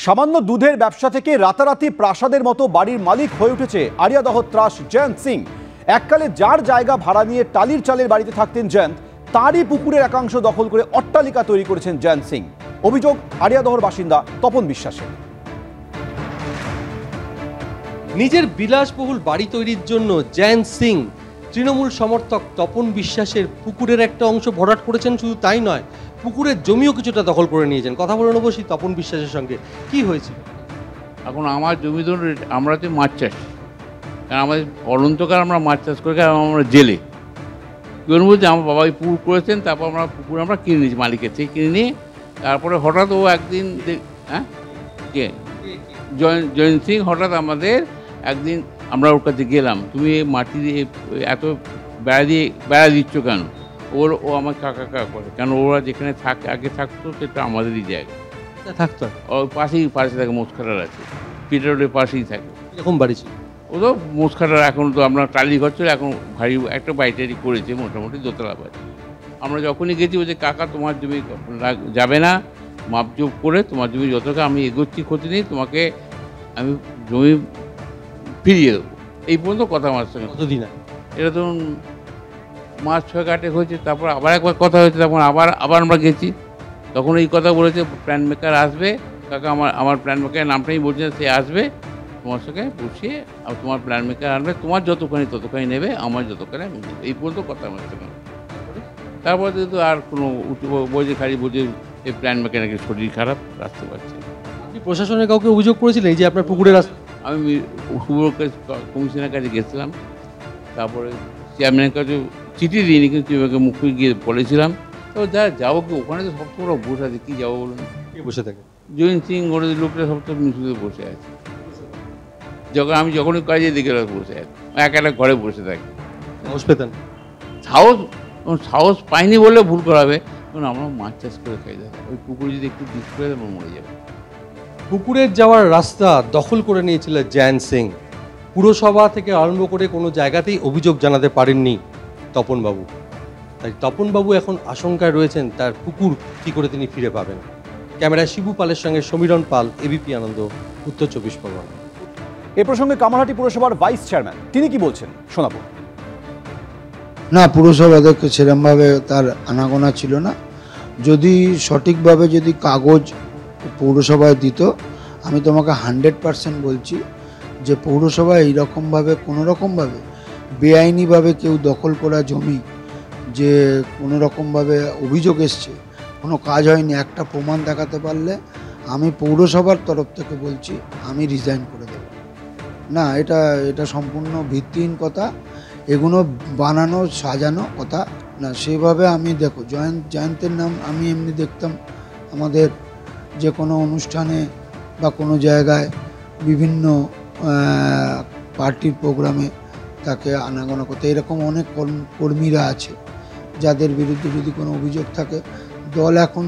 সামান্য দুধের ব্যবসা থেকে রাতারাতি প্রাসাদের মতো বাড়ির মালিক হয়ে উঠেছে আরিয়াদহ ত্রাস জয়ন্ত সিং। এককালে যার জায়গা ভাড়া নিয়ে টালির চালের বাড়িতে থাকতেন জয়ন্ত, তারই পুকুরের একাংশ দখল করে অট্টালিকা তৈরি করেছেন জয়ন্ত সিং। অভিযোগ আরিয়াদহর বাসিন্দা তপন বিশ্বাসের। নিজের বিলাসবহুল বাড়ি তৈরির জন্য জয়ন্ত সিং তৃণমূল সমর্থক তপন বিশ্বাসের পুকুরের একটা অংশ ভরাট করেছেন। শুধু তাই নয়, পুকুরের জমিও কিছুটা দখল করে নিয়েছেন। কথা বলে নেবো সেই তপন বিশ্বাসের সঙ্গে। কি হয়েছিল? এখন আমার জমি ধরুন, আমরা তো মাছ চাষ, কারণ আমাদের অনন্তকাল আমরা মাছ চাষ করে, কারণ আমরা জেলে কেউ বলছি আমার বাবা ওই পুকুর করেছেন, তারপর আমরা পুকুর আমরা কিনে নিয়েছি মালিকের থেকে, কিনে নিয়ে তারপরে হঠাৎ ও একদিন কে জয়ন্ত সিং হঠাৎ আমাদের একদিন আমরা ওর কাছে গেলাম, তুমি মাটি দিয়ে এত বেড়া দিচ্ছ কেন? ও আমার কাকা করে, কারণ ওরা যেখানে আগে থাকতো সেটা আমাদেরই জায়গা থাকতো, ওর পাশেই থাকে, মোসখাটার আছে, পিটারোডের পাশেই থাকে। এরকম বাড়ি ছিল ও তো মোসখাটার, এখন তো আমরা টালি ঘর ছিল, এখন ভারী একটা বাড়ি করেছে, মোটামুটি দোতলা বাড়ি। আমরা যখনই গেছি বলছে কাকা তোমার জমি যাবে না, মাপজোপ করে তোমার জমি যতটা আমি এগোচ্ছি ক্ষতি নেই, তোমাকে আমি জমি ফিরিয়ে দেবো। এই পর্যন্ত কথা আমার সঙ্গে। কতদিন? এটা ধরুন মাস 6-8 হয়েছে। তারপর আবার একবার কথা হয়েছে, তখন আবার আমরা গেছি, তখন এই কথা বলেছে প্ল্যান মেকার আসবে। কাকা আমার প্ল্যান মেকারের নামটাই বলছে, সে আসবে তোমার সঙ্গে বসিয়ে, আর তোমার প্ল্যান মেকার আনবে, তোমার ততখানি নেবে, আমার যতখানি আমি নেবে। এই পর্যন্ত কথা আমার সঙ্গে। তারপরে তো আর কোনো বলছে, খালি বলছে এই প্ল্যান মেকার নাকি শরীর খারাপ, আসতে পারছে। আপনি প্রশাসনের কাউকে অভিযোগ করেছিলেন যে আপনার পুকুরের আমি কমিশনের কাছে গেছিলাম, তারপরে চেয়ারম্যানের কাছে চিঠি দিইনি, কিন্তু মুখে গিয়ে বলেছিলাম। তো যাবো কি, ওখানে তো সবসময় বসে আছে, কী যাবো বলুন? বসে থাকে জয়ন্ত সিং ওর লোকটা সবসময় মিশুতে বসে আছে, আমি যখনই কাজে দিকে বসে আছে, একটা ঘরে বসে থাকি। সাহস পেতেন? সাহস পাইনি বললে ভুল করাবে, কারণ আমরা মাছ চাষ করে খাই। ওই পুকুরে যদি একটু ডিস করে আমরা মরে যাবো। পুকুরের যাওয়ার রাস্তা দখল করে নিয়েছিল জয়ন্ত সিং। পুরসভা থেকে আরম্ভ করে কোনো জায়গাতেই অভিযোগ জানাতে পারেননি তপনবাবু। তাই তপনবাবু এখন আশঙ্কায় রয়েছেন তার পুকুর কী করে তিনি ফিরে পাবেন। ক্যামেরায় শিবু পালের সঙ্গে সমীরণ পাল, এবিপি আনন্দ, উত্তর 24 পরগনা। এ প্রসঙ্গে কামারহাটি পুরসভার ভাইস চেয়ারম্যান তিনি কি বলছেন শোনাবো। না, পুরসভা অধ্যক্ষ সেরকমভাবে তার আনাগোনা ছিল না। যদি সঠিকভাবে যদি কাগজ পৌরসভায় দিত, আমি তোমাকে 100% বলছি যে পৌরসভায় এইরকমভাবে কোনোরকমভাবে বেআইনিভাবে কেউ দখল করা জমি, যে কোনোরকমভাবে অভিযোগ এসছে, কোনো কাজ হয়নি, একটা প্রমাণ দেখাতে পারলে আমি পৌরসভার তরফ থেকে বলছি আমি রিজাইন করে দেব। না, এটা সম্পূর্ণ ভিত্তিহীন কথা, এগুলো বানানো সাজানো কথা না। সেভাবে আমি দেখো জয়ন্তের নাম আমি এমনি দেখতাম আমাদের যে কোনো অনুষ্ঠানে বা কোনো জায়গায় বিভিন্ন পার্টির প্রোগ্রামে তাকে আনাগোনা করতে। এরকম অনেক কর্মীরা আছে যাদের বিরুদ্ধে যদি কোনো অভিযোগ থাকে, দল এখন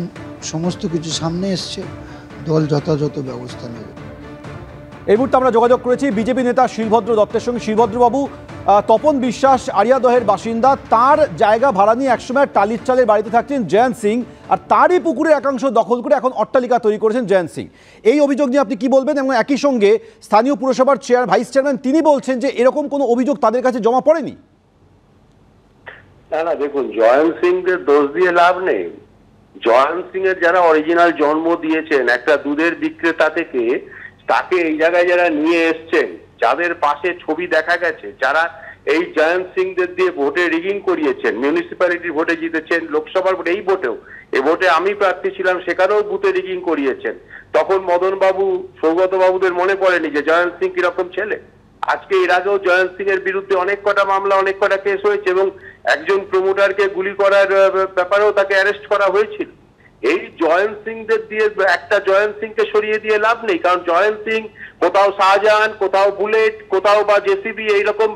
সমস্ত কিছু সামনে এসছে, দল যথাযথ ব্যবস্থা নেবে। এই মুহূর্তে আমরা যোগাযোগ করেছি বিজেপি নেতা শিলভদ্র দত্তের সঙ্গে। শিলভদ্রবাবু, তপন বিশ্বাস আরিয়াদহের বাসিন্দা, তার জায়গা ভাড়া নিয়ে একসময় টালির চালের বাড়িতে থাকতেন জয়ন্ত সিং, আর তারই পুকুরের একাংশ দখল করে এখন অট্টালিকা তৈরি করেছেন জয়ন্ত সিং। এই অভিযোগ নিয়ে আপনি কি বলবেন? এবং একই সঙ্গে স্থানীয় পুরসভার ভাইস চেয়ারম্যান তিনি বলছেন যে এরকম কোনো অভিযোগ তাদের কাছে জমা পড়েনি। না, দেখুন, জয়ন্ত সিংদের দোষ দিয়ে লাভ নেই। জয়ন্ত সিং এর যারা অরিজিনাল জন্ম দিয়েছেন একটা দুধের বিক্রেতা থেকে, তাকে এই জায়গায় যারা নিয়ে এসছেন, যাদের পাশে ছবি দেখা গেছে, যারা এই জয়ন্ত সিংদের দিয়ে ভোটে রিগিং করিয়েছেন, মিউনিসিপ্যালিটির ভোটে জিতেছেন, লোকসভার ভোটে, এই ভোটেও, এই ভোটে আমি প্রার্থী ছিলাম, সেখানেও বুথে রিগিং করিয়েছেন। তখন মদন বাবু, সৌগত বাবুদের মনে পড়েনি যে জয়ন্ত সিং কিরকম ছেলে? আজকে এর আগেও জয়ন্ত সিং এর বিরুদ্ধে অনেক কটা মামলা, অনেক কটা কেস হয়েছে, এবং একজন প্রমোটারকে গুলি করার ব্যাপারেও তাকে অ্যারেস্ট করা হয়েছিল। এই জয়ন্ত সিংদের দিয়ে একটা জয়ন্ত সিংকে সরিয়ে দিয়ে লাভ নেই, কারণ জয়ন্ত সিং কোথাও শাহজাহান, কোথাও বুলেট, কোথাও বা জেসিবি, এইরকম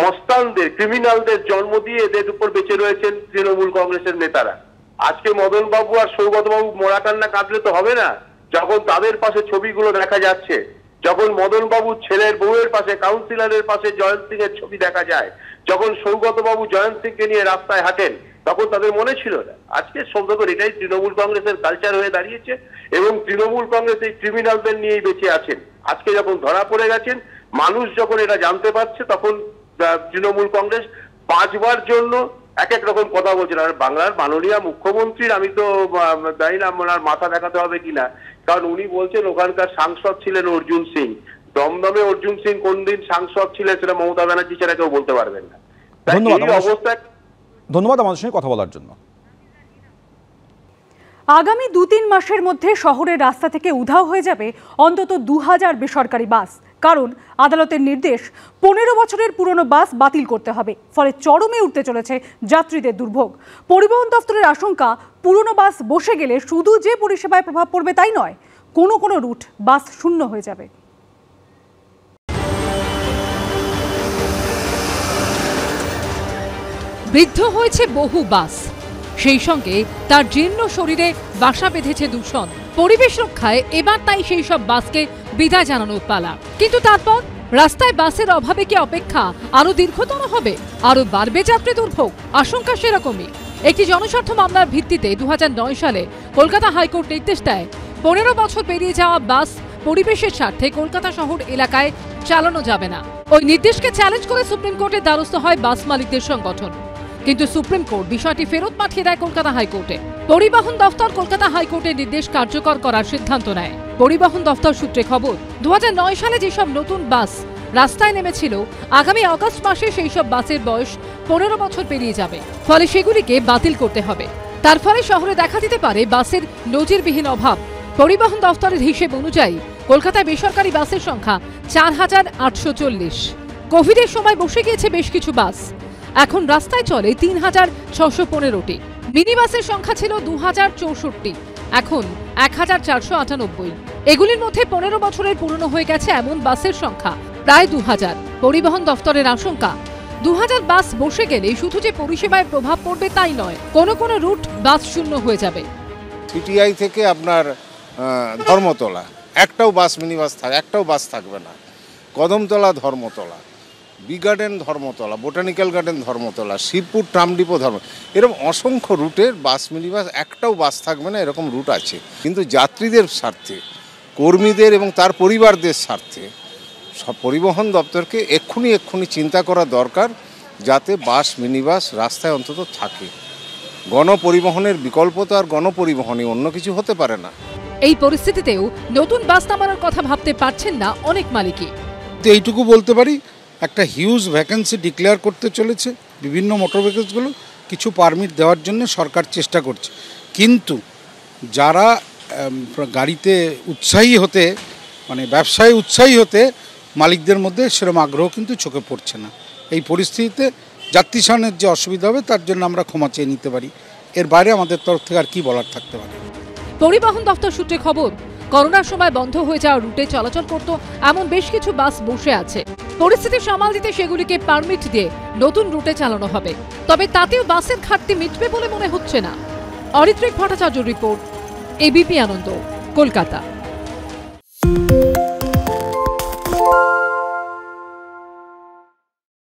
মস্তানদের, ক্রিমিনালদের জন্ম দিয়ে এদের উপর বেঁচে রয়েছেন তৃণমূল কংগ্রেসের নেতারা। আজকে মদন বাবু আর সৌগত বাবু মোড়া কান্না কাঁদলে তো হবে না, যখন তাদের পাশে ছবিগুলো দেখা যাচ্ছে, যখন মদন বাবুর ছেলের বউয়ের পাশে, কাউন্সিলরের পাশে জয়ন্ত সিং এর ছবি দেখা যায়, যখন সৌগত বাবু জয়ন্ত সিংকে নিয়ে রাস্তায় হাঁটেন, তখন তাদের মনে ছিল না। আজকে সম্ভবত এটাই তৃণমূল কংগ্রেসের কালচার হয়ে দাঁড়িয়েছে এবং তৃণমূল কংগ্রেস এই ক্রিমিনালদের নিয়েই বেঁচে আছেন। আজকে যখন ধরা পড়ে গেছেন, মানুষ যখন এটা জানতে পারছে, তখন তৃণমূল কংগ্রেস 5 বার জন্য এক এক রকম কথা বলছেন। আর বাংলার মাননীয় মুখ্যমন্ত্রীর আমি তো জানি না ওনার মাথা দেখাতে হবে কিনা, কারণ উনি বলছেন ওখানকার সাংসদ ছিলেন অর্জুন সিং। দমদমে অর্জুন সিং কোন দিন সাংসদ ছিলেন সেটা মমতা ব্যানার্জি ছাড়া কেউ বলতে পারবেন না। ধন্যবাদ আমাদের সঙ্গে কথা বলার জন্য। আগামী 2-3 মাসের মধ্যে শহরের রাস্তা থেকে উধাও হয়ে যাবে অন্তত 2000 বেসরকারি বাস। কারণ আদালতের নির্দেশ, 15 বছরের পুরনো বাস বাতিল করতে হবে। ফলে চরমে উঠতে চলেছে যাত্রীদের দুর্ভোগ। পরিবহন দফতরের আশঙ্কা, পুরনো বাস বসে গেলে শুধু যে পরিষেবায় প্রভাব পড়বে তাই নয়, কোনো কোনো রুট বাস শূন্য হয়ে যাবে। বৃদ্ধ হয়েছে বহু বাস, সেই সঙ্গে তার জীর্ণ শরীরে বাসা বেঁধেছে দূষণ। পরিবেশ রক্ষায় এবার তাই সেই সব বাসকে বিদায় জানানোর পালা। কিন্তু তারপর রাস্তায় বাসের অভাবে কি অপেক্ষা আরো দীর্ঘতর হবে? আরো বাড়বে যাত্রী দুর্ভোগ? আশঙ্কা সেরকমই। একটি জনস্বার্থ মামলার ভিত্তিতে 2009 সালে কলকাতা হাইকোর্ট নির্দেশ দেয়, 15 বছর পেরিয়ে যাওয়া বাস পরিবেশের স্বার্থে কলকাতা শহর এলাকায় চালানো যাবে না। ওই নির্দেশকে চ্যালেঞ্জ করে সুপ্রিম কোর্টের দ্বারস্থ হয় বাস মালিকদের সংগঠন। কিন্তু সুপ্রিম কোর্ট বিষয়টি ফেরত পাঠিয়ে দেয় কলকাতা হাইকোর্টে। পরিবহন দফতর কলকাতা হাইকোর্টের নির্দেশ কার্যকর করার সিদ্ধান্ত নেয়। পরিবহন দফতর সূত্রে খবর, 2009 সালে যেসব নতুন বাস রাস্তায় নেমেছিল, আগামী আগস্ট মাসে সেই সব বাসের বয়স 15 বছর পেরিয়ে যাবে। ফলে সেগুলিকে বাতিল করতে হবে। তার ফলে শহরে দেখা দিতে পারে বাসের নজিরবিহীন অভাব। পরিবহন দফতরের হিসেব অনুযায়ী কলকাতায় বেসরকারি বাসের সংখ্যা 4840। কোভিডের সময় বসে গিয়েছে বেশ কিছু বাস। এখন রাস্তায় চলে 3615টি। মিনি বাসের সংখ্যা ছিল 2064, এখন 1498। এগুলির মধ্যে 15 বছরের পুরনো হয়ে গেছে এমন বাসের সংখ্যা প্রায় 2000। পরিবহন দফতরের আশঙ্কা, 2000 বাস বসে গেলে শুধু যে পরিষেবায় প্রভাব পড়বে তাই নয়, কোনো কোনো রুট বাস শূন্য হয়ে যাবে। সিটিআই থেকে আপনার ধর্মতলা একটাও বাস, মিনি বাস একটাও বাস থাকবে না। Kadamtala Dharmatala, B garden Dharmatala, botanical garden Dharmatala, Shibpur tram depot এরকম অসংখ্য রুটের বাস, মিনি বাস একটাও বাস থাকবে না, এরকম রুট আছে। কিন্তু যাত্রীদের স্বার্থে, কর্মীদের এবং তার পরিবারদের স্বার্থে সব পরিবহন দপ্তরকে এক্ষুনি চিন্তা করা দরকার, যাতে বাস, মিনি বাস রাস্তায় অন্তত থাকে। গণপরিবহনের বিকল্প তো আর গণপরিবহনই, অন্য কিছু হতে পারে না। এই পরিস্থিতিতেও নতুন বাস নামানোর কথা ভাবতে পারছেন না অনেক মালিকই। এইটুকু বলতে পারি, একটা হিউজ ভ্যাকেন্সি ডিক্লেয়ার করতে চলেছে বিভিন্ন মোটর ভেহিকলসগুলো। কিছু পারমিট দেওয়ার জন্য সরকার চেষ্টা করছে, কিন্তু যারা গাড়িতে উৎসাহী হতে, মানে ব্যবসায় উৎসাহী হতে মালিকদের মধ্যে সেরকম আগ্রহ কিন্তু চোখে পড়ছে না। এই পরিস্থিতিতে যাত্রী সামনের যে অসুবিধা হবে তার জন্য আমরা ক্ষমা চেয়ে নিতে পারি। এর বাইরে আমাদের তরফ থেকে আর কি বলার থাকতে পারে। পরিবহন দফতর সূত্রে খবর, করোনার সময় বন্ধ হয়ে যাওয়া রুটে চলাচল করত এমন বেশ কিছু বাস বসে আছে। পরিস্থিতি সামাল দিতে সেগুলিকে পারমিট দিয়ে নতুন রুটে চালানো হবে। তবে তাতেও বাসের ঘাটতি মিটবে বলে মনে হচ্ছে না। অরিত্রিক ভট্টাচার্য রিপোর্ট, এবিপি আনন্দ, কলকাতা।